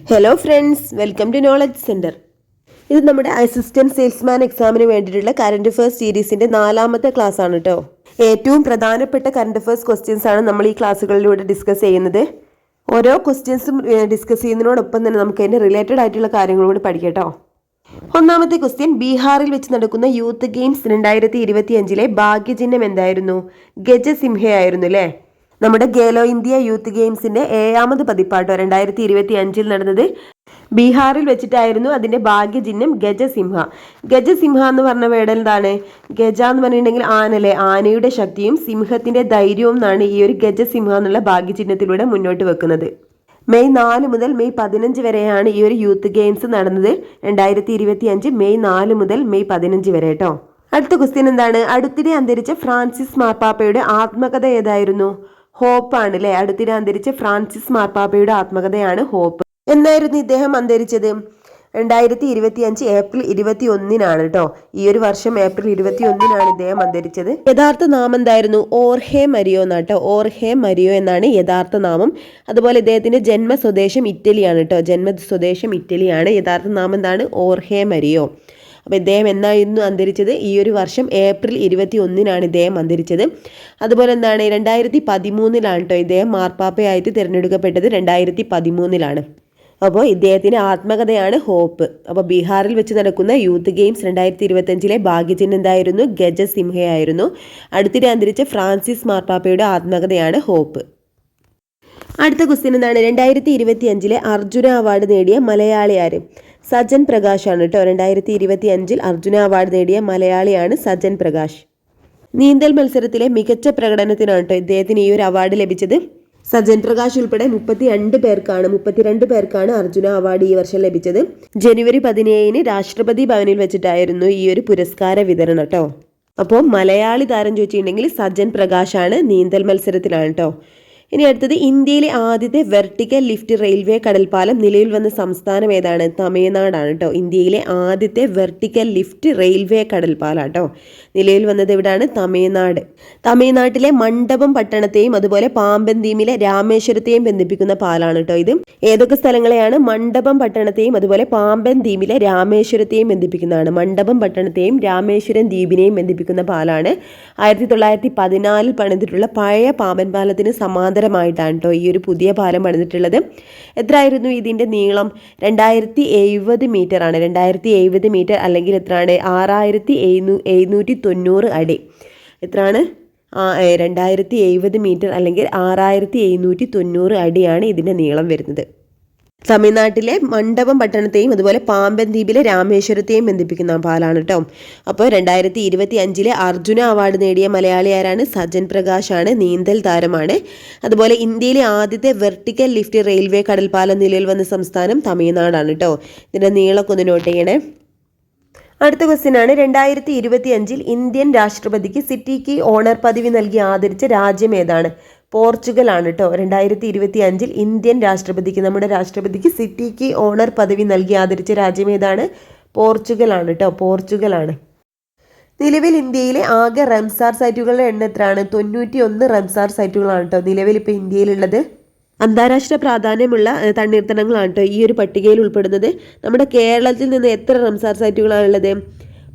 Hello friends, welcome to knowledge center. ഇത് നമ്മുടെ assistant salesman എക്സാമിന് വേണ്ടിയിട്ടുള്ള കറണ്ട് അഫയേഴ്സ് സീരീസിൻ്റെ 4ാമത്തെ ക്ലാസ് ആണ് കേട്ടോ. ഏറ്റവും പ്രധാനപ്പെട്ട കറണ്ട് അഫയേഴ്സ് ക്വസ്റ്റ്യൻസ് ആണ് നമ്മൾ ഈ ക്ലാസ്സുകളിലൂടെ ഡിസ്കസ് ചെയ്യുന്നത്. ഓരോ ക്വസ്റ്റ്യൻസും ഡിസ്കസ് ചെയ്യുന്നതിനോടൊപ്പം തന്നെ നമുക്ക് അതിൻ്റെ റിലേറ്റഡ് ആയിട്ടുള്ള കാര്യങ്ങളൂടെ പഠിക്കാം കേട്ടോ. ഒന്നാമത്തെ ക്വസ്റ്റ്യൻ, ബീഹാറിൽ വെച്ച് നടക്കുന്ന യൂത്ത് ഗെയിംസ് 2025 ഭാഗ്യചിഹ്നം എന്തായിരുന്നു? ഗജസിംഹയായിരുന്നു അല്ലേ. നമ്മുടെ ഖേലോ ഇന്ത്യ യൂത്ത് ഗെയിംസിന്റെ 7ാമത് പതിപ്പാട്ടോ 2025 നടന്നത് ബീഹാറിൽ വെച്ചിട്ടായിരുന്നു. അതിന്റെ ഭാഗ്യചിഹ്നം ഗജസിംഹ. ഗജസിംഹ എന്ന് പറഞ്ഞ വേർഡ് എന്താണ്? ഗജ എന്ന് പറഞ്ഞിട്ടുണ്ടെങ്കിൽ ആനല്ലേ, ആനയുടെ ശക്തിയും സിംഹത്തിന്റെ ധൈര്യവും എന്നാണ് ഈ ഒരു ഗജസിംഹ എന്നുള്ള ഭാഗ്യചിഹ്നത്തിലൂടെ മുന്നോട്ട് വെക്കുന്നത്. മെയ് 4 മുതൽ മെയ് 15 വരെയാണ് ഈ ഒരു യൂത്ത് ഗെയിംസ് നടന്നത്. 2025 മെയ് 4 മുതൽ മെയ് 15 വരെ കേട്ടോ. അടുത്ത ക്വസ്റ്റ്യൻ എന്താണ്? അടുത്തിടെ അന്തരിച്ച ഫ്രാൻസിസ് മാർപ്പാപ്പയുടെ ആത്മകഥ ഏതായിരുന്നു? ഹോപ്പ് ആണ് അല്ലെ. അടുത്തിടെ അന്തരിച്ച ഫ്രാൻസിസ് മാർപ്പാപ്പയുടെ ആത്മകഥയാണ് ഹോപ്പ്. എന്നായിരുന്നു ഇദ്ദേഹം അന്തരിച്ചത്? 2025 ഏപ്രിൽ 21 കേട്ടോ. ഈ ഒരു വർഷം ഏപ്രിൽ 21 ഇദ്ദേഹം അന്തരിച്ചത്. യഥാർത്ഥ നാമം എന്തായിരുന്നു? ഓർഹെ മരിയോ എന്നാട്ടോ. ഓർഹെ മരിയോ എന്നാണ് യഥാർത്ഥ നാമം. അതുപോലെ ഇദ്ദേഹത്തിന്റെ ജന്മസ്വദേശം ഇറ്റലിയാണ് കേട്ടോ. ജന്മസ്വദേശം ഇറ്റലിയാണ്. യഥാർത്ഥ നാമം എന്താണ്? ഓർഹെ മരിയോ. അപ്പോൾ ഇദ്ദേഹം എന്നായിരുന്നു അന്തരിച്ചത്? ഈ ഒരു വർഷം ഏപ്രിൽ 21 ഇദ്ദേഹം അന്തരിച്ചത്. അതുപോലെ എന്താണ്? 2013 കേട്ടോ ഇദ്ദേഹം മാർപ്പാപ്പയായിട്ട് തിരഞ്ഞെടുക്കപ്പെട്ടത്. 2013 അപ്പോൾ ഇദ്ദേഹത്തിൻ്റെ ആത്മകഥയാണ് ഹോപ്പ്. അപ്പോൾ ബീഹാറിൽ വെച്ച് നടക്കുന്ന യൂത്ത് ഗെയിംസ് 2025 ഭാഗ്യചിഹ്നം എന്തായിരുന്നു? ഗജസിംഹയായിരുന്നു. അടുത്തിടെ അന്തരിച്ച ഫ്രാൻസിസ് മാർപ്പാപ്പയുടെ ആത്മകഥയാണ് ഹോപ്പ്. അടുത്ത ക്വസ്റ്റ്യൻ എന്താണ്? 2025 അർജുന അവാർഡ് നേടിയ മലയാളി ആര്? സജൻ പ്രകാശ് ആണ് കേട്ടോ. 2025 അർജുന അവാർഡ് നേടിയ മലയാളിയാണ് സജൻ പ്രകാശ്. നീന്തൽ മത്സരത്തിലെ മികച്ച പ്രകടനത്തിനാണ് കേട്ടോ ഇദ്ദേഹത്തിന് ഈ ഒരു അവാർഡ് ലഭിച്ചത്. സജൻ പ്രകാശ് ഉൾപ്പെടെ 32 പേർക്കാണ് അർജുന അവാർഡ് ഈ വർഷം ലഭിച്ചത്. ജനുവരി 17 രാഷ്ട്രപതി ഭവനിൽ വെച്ചിട്ടായിരുന്നു ഈ ഒരു പുരസ്കാര വിതരണം കേട്ടോ. അപ്പോൾ മലയാളി താരം ചോദിച്ചിട്ടുണ്ടെങ്കിൽ സജൻ പ്രകാശ് ആണ്. നീന്തൽ മത്സരത്തിലാണ് കേട്ടോ. ഇനി അടുത്തത്, ഇന്ത്യയിലെ ആദ്യത്തെ വെർട്ടിക്കൽ ലിഫ്റ്റ് റെയിൽവേ കടൽപ്പാലം നിലവിൽ വന്ന സംസ്ഥാനം ഏതാണ്? തമിഴ്നാടാണ് കേട്ടോ. ഇന്ത്യയിലെ ആദ്യത്തെ വെർട്ടിക്കൽ ലിഫ്റ്റ് റെയിൽവേ കടൽപ്പാലം കേട്ടോ നിലവിൽ വന്നത് എവിടെയാണ്? തമിഴ്നാട്. തമിഴ്നാട്ടിലെ മണ്ഡപം പട്ടണത്തെയും അതുപോലെ പാമ്പൻ ദ്വീപിലെ രാമേശ്വരത്തെയും ബന്ധിപ്പിക്കുന്ന പാലാണ് കേട്ടോ ഇത്. ഏതൊക്കെ സ്ഥലങ്ങളെയാണ്? മണ്ഡപം പട്ടണത്തെയും അതുപോലെ പാമ്പൻ ദ്വീപിലെ രാമേശ്വരത്തെയും ബന്ധിപ്പിക്കുന്നതാണ്. മണ്ഡപം പട്ടണത്തെയും രാമേശ്വരം ദ്വീപിനെയും ബന്ധിപ്പിക്കുന്ന പാലാണ്. 1914 പണിതിട്ടുള്ള പഴയ പാമ്പൻ പാലത്തിന് സമാന്തരമായിട്ടാണ് കേട്ടോ ഈ ഒരു പുതിയ പാലം പണിതിട്ടുള്ളത്. എത്രയായിരുന്നു ഇതിൻ്റെ നീളം? 2070 മീറ്റർ ആണ്. 2070 മീറ്റർ അല്ലെങ്കിൽ എത്രയാണ്? 6790 അടി. എത്രയാണ്? 2070 മീറ്റർ അല്ലെങ്കിൽ 6790 അടിയാണ് ഇതിൻ്റെ നീളം വരുന്നത്. തമിഴ്നാട്ടിലെ മണ്ഡപം പട്ടണത്തെയും അതുപോലെ പാമ്പൻ ദ്വീപിലെ രാമേശ്വരത്തെയും ബന്ധിപ്പിക്കുന്ന പാലാണ് കേട്ടോ. അപ്പോൾ 2025 അർജുന അവാർഡ് നേടിയ മലയാളി ആരാണ്? സജൻ പ്രകാശ് ആണ്. നീന്തൽ താരമാണ്. അതുപോലെ ഇന്ത്യയിലെ ആദ്യത്തെ വെർട്ടിക്കൽ ലിഫ്റ്റ് റെയിൽവേ കടൽപ്പാലം നിലവിൽ വന്ന സംസ്ഥാനം തമിഴ്നാടാണ് കേട്ടോ. ഇതിൻ്റെ നീളമൊക്കെ ഒന്ന് നോട്ട് ചെയ്യണേ. അടുത്ത ക്വസ്റ്റ്യൻ ആണ്, 2025 ഇന്ത്യൻ രാഷ്ട്രപതിക്ക് സിറ്റി കീ ഓണർ പദവി നൽകി ആദരിച്ച രാജ്യം ഏതാണ്? പോർച്ചുഗൽ ആണ് കേട്ടോ. 2025 ഇന്ത്യൻ രാഷ്ട്രപതിക്ക്, നമ്മുടെ രാഷ്ട്രപതിക്ക് സിറ്റി കീ ഓണർ പദവി നൽകി ആദരിച്ച രാജ്യം ഏതാണ്? പോർച്ചുഗൽ ആണ് കേട്ടോ. പോർച്ചുഗലാണ്. നിലവിൽ ഇന്ത്യയിലെ ആകെ റംസാർ സൈറ്റുകളുടെ എണ്ണം എത്രയാണ്? 91 റംസാർ സൈറ്റുകളാണ് കേട്ടോ നിലവിൽ ഇപ്പോൾ ഇന്ത്യയിലുള്ളത്. അന്താരാഷ്ട്ര പ്രാധാന്യമുള്ള തണ്ണീർത്തടങ്ങളാണ് കേട്ടോ ഈ ഒരു പട്ടികയിൽ ഉൾപ്പെടുന്നത്. നമ്മുടെ കേരളത്തിൽ നിന്ന് എത്ര റംസാർ സൈറ്റുകളാണുള്ളത്?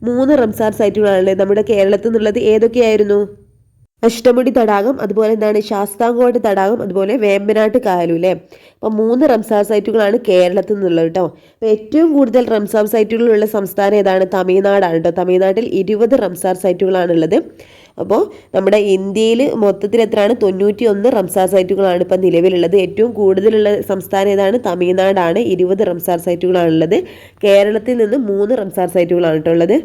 3 റംസാർ സൈറ്റുകളാണുള്ളത് നമ്മുടെ കേരളത്തിൽ നിന്നുള്ളത്. ഏതൊക്കെയായിരുന്നു? അഷ്ടമുടി തടാകം, അതുപോലെ എന്താണ് ശാസ്താംകോട്ട തടാകം, അതുപോലെ വേമ്പനാട്ട് കായലും അല്ലേ. അപ്പോൾ 3 റംസാർ സൈറ്റുകളാണ് കേരളത്തിൽ നിന്നുള്ളത് കേട്ടോ. അപ്പോൾ ഏറ്റവും കൂടുതൽ റംസാർ സൈറ്റുകളുള്ള സംസ്ഥാനം ഏതാണ്? തമിഴ്നാടാണ് കേട്ടോ. തമിഴ്നാട്ടിൽ 20 റംസാർ സൈറ്റുകളാണുള്ളത്. അപ്പോൾ നമ്മുടെ ഇന്ത്യയിൽ മൊത്തത്തിൽ എത്രയാണ്? 91 റംസാർ സൈറ്റുകളാണ് ഇപ്പം നിലവിലുള്ളത്. ഏറ്റവും കൂടുതലുള്ള സംസ്ഥാനം ഏതാണ്? തമിഴ്നാടാണ്. 20 റംസാർ സൈറ്റുകളാണുള്ളത്. കേരളത്തിൽ നിന്ന് 3 റംസാർ സൈറ്റുകളാണ് കേട്ടോ ഉള്ളത്.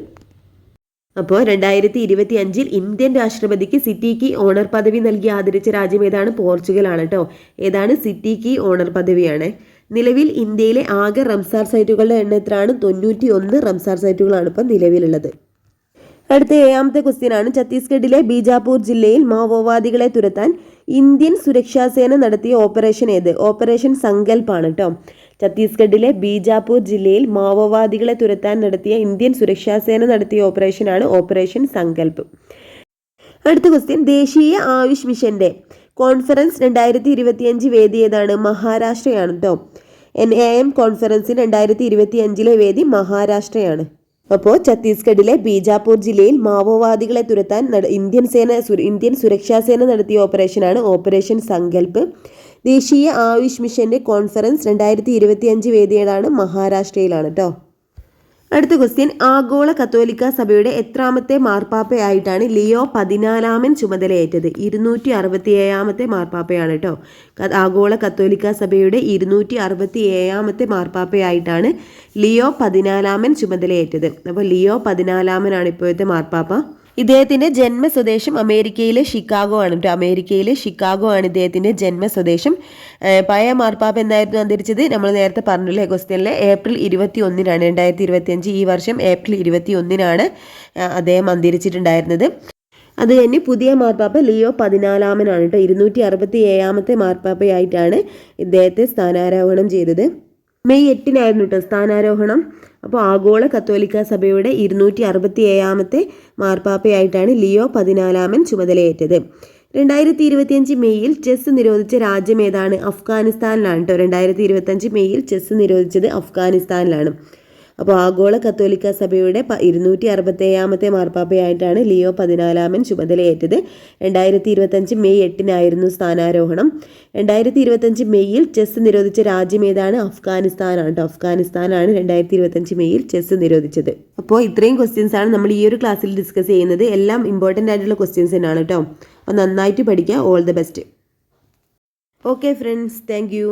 അപ്പോൾ 2025 ഇന്ത്യൻ രാഷ്ട്രപതിക്ക് സിറ്റി കീ ഓണർ പദവി നൽകി ആദരിച്ച രാജ്യം ഏതാണ്? പോർച്ചുഗലാണ് കേട്ടോ. ഏതാണ്? സിറ്റി കീ ഓണർ പദവിയാണ്. നിലവിൽ ഇന്ത്യയിലെ ആകെ റംസാർ സൈറ്റുകളുടെ എണ്ണം എത്രയാണ്? 91 റംസാർ സൈറ്റുകളാണ് ഇപ്പം നിലവിലുള്ളത്. അടുത്ത 7ാമത്തെ ക്വസ്റ്റ്യൻ ആണ്, ഛത്തീസ്ഗഡിലെ ബീജാപൂർ ജില്ലയിൽ മാവോവാദികളെ തുരത്താൻ ഇന്ത്യൻ സുരക്ഷാ സേന നടത്തിയ ഓപ്പറേഷൻ ഏത്? ഓപ്പറേഷൻ സങ്കൽപ് ആണ് കേട്ടോ. ഛത്തീസ്ഗഡിലെ ബീജാപൂർ ജില്ലയിൽ മാവോവാദികളെ തുരത്താൻ നടത്തിയ ഇന്ത്യൻ സുരക്ഷാ സേന നടത്തിയ ഓപ്പറേഷനാണ് ഓപ്പറേഷൻ സങ്കൽപ്. അടുത്ത ക്വസ്റ്റ്യൻ, ദേശീയ ആയുഷ് മിഷന്റെ കോൺഫറൻസ് 2025 വേദി ഏതാണ്? മഹാരാഷ്ട്രയാണ് കേട്ടോ. NAM കോൺഫറൻസിന് 2025 വേദി മഹാരാഷ്ട്രയാണ്. അപ്പോൾ ഛത്തീസ്ഗഡിലെ ബീജാപൂർ ജില്ലയിൽ മാവോവാദികളെ തുരത്താൻ ഇന്ത്യൻ സുരക്ഷാ സേന നടത്തിയ ഓപ്പറേഷനാണ് ഓപ്പറേഷൻ സങ്കൽപ്പ്. ദേശീയ ആയുഷ് മിഷന്റെ കോൺഫറൻസ് 2025 വേദിയിലാണ് മഹാരാഷ്ട്രയിലാണ് കേട്ടോ. അടുത്ത ക്വസ്റ്റ്യൻ, ആഗോള കത്തോലിക്ക സഭയുടെ എത്രാമത്തെ മാർപ്പാപ്പയായിട്ടാണ് ലിയോ 14 ചുമതലയേറ്റത്? 267 മാർപ്പാപ്പയാണ് കേട്ടോ. ആഗോള കത്തോലിക്ക സഭയുടെ 267 മാർപ്പാപ്പയായിട്ടാണ് ലിയോ 14 ചുമതലയേറ്റത്. അപ്പോൾ ലിയോ 14 ഇപ്പോഴത്തെ മാർപ്പാപ്പ. ഇദ്ദേഹത്തിൻ്റെ ജന്മസ്വദേശം അമേരിക്കയിലെ ഷിക്കാഗോ ആണ് കേട്ടോ. അമേരിക്കയിലെ ഷിക്കാഗോ ആണ് ഇദ്ദേഹത്തിൻ്റെ ജന്മസ്വദേശം. പഴയ മാർപ്പാപ്പ എന്നായിരുന്നു അന്തരിച്ചത്? നമ്മൾ നേരത്തെ പറഞ്ഞില്ലേ ക്വസ്റ്റ്യനിലെ ഏപ്രിൽ 21 2025 ഈ വർഷം ഏപ്രിൽ 21 അദ്ദേഹം അന്തരിച്ചിട്ടുണ്ടായിരുന്നത്. അത് കഴിഞ്ഞ് പുതിയ മാർപ്പാപ്പ ലിയോ 14 കേട്ടോ. 267 മാർപ്പാപ്പയായിട്ടാണ് ഇദ്ദേഹത്തെ സ്ഥാനാരോഹണം ചെയ്തത്. മെയ് 8 കേട്ടോ സ്ഥാനാരോഹണം. അപ്പോൾ ആഗോള കത്തോലിക്ക സഭയുടെ 267 മാർപ്പാപ്പയായിട്ടാണ് ലിയോ 14 ചുമതലയേറ്റത്. 2025 മെയ്യിൽ ചെസ് നിരോധിച്ച രാജ്യം ഏതാണ്? അഫ്ഗാനിസ്ഥാനിലാണ് കേട്ടോ. 2025 മെയ്യിൽ ചെസ് നിരോധിച്ചത് അഫ്ഗാനിസ്ഥാനിലാണ്. അപ്പോൾ ആഗോള കത്തോലിക്ക സഭയുടെ 267 മാർപ്പാപ്പയായിട്ടാണ് ലിയോ 14 ചുമതലയേറ്റത്. 2025 മെയ് 8 സ്ഥാനാരോഹണം. 2025 മെയ്യിൽ ചെസ് നിരോധിച്ച രാജ്യം ഏതാണ്? അഫ്ഗാനിസ്ഥാനാണ് കേട്ടോ. അഫ്ഗാനിസ്ഥാനാണ് 2025 മെയ്യിൽ ചെസ് നിരോധിച്ചത്. അപ്പോൾ ഇത്രയും ക്വസ്റ്റ്യൻസ് ആണ് നമ്മൾ ഈ ഒരു ക്ലാസ്സിൽ ഡിസ്കസ് ചെയ്യുന്നത്. എല്ലാം ഇമ്പോർട്ടൻ്റ് ആയിട്ടുള്ള ക്വസ്റ്റ്യൻസ് തന്നെയാണ് കേട്ടോ. അപ്പോൾ നന്നായിട്ട് പഠിക്കുക. All the best. Okay friends, thank you.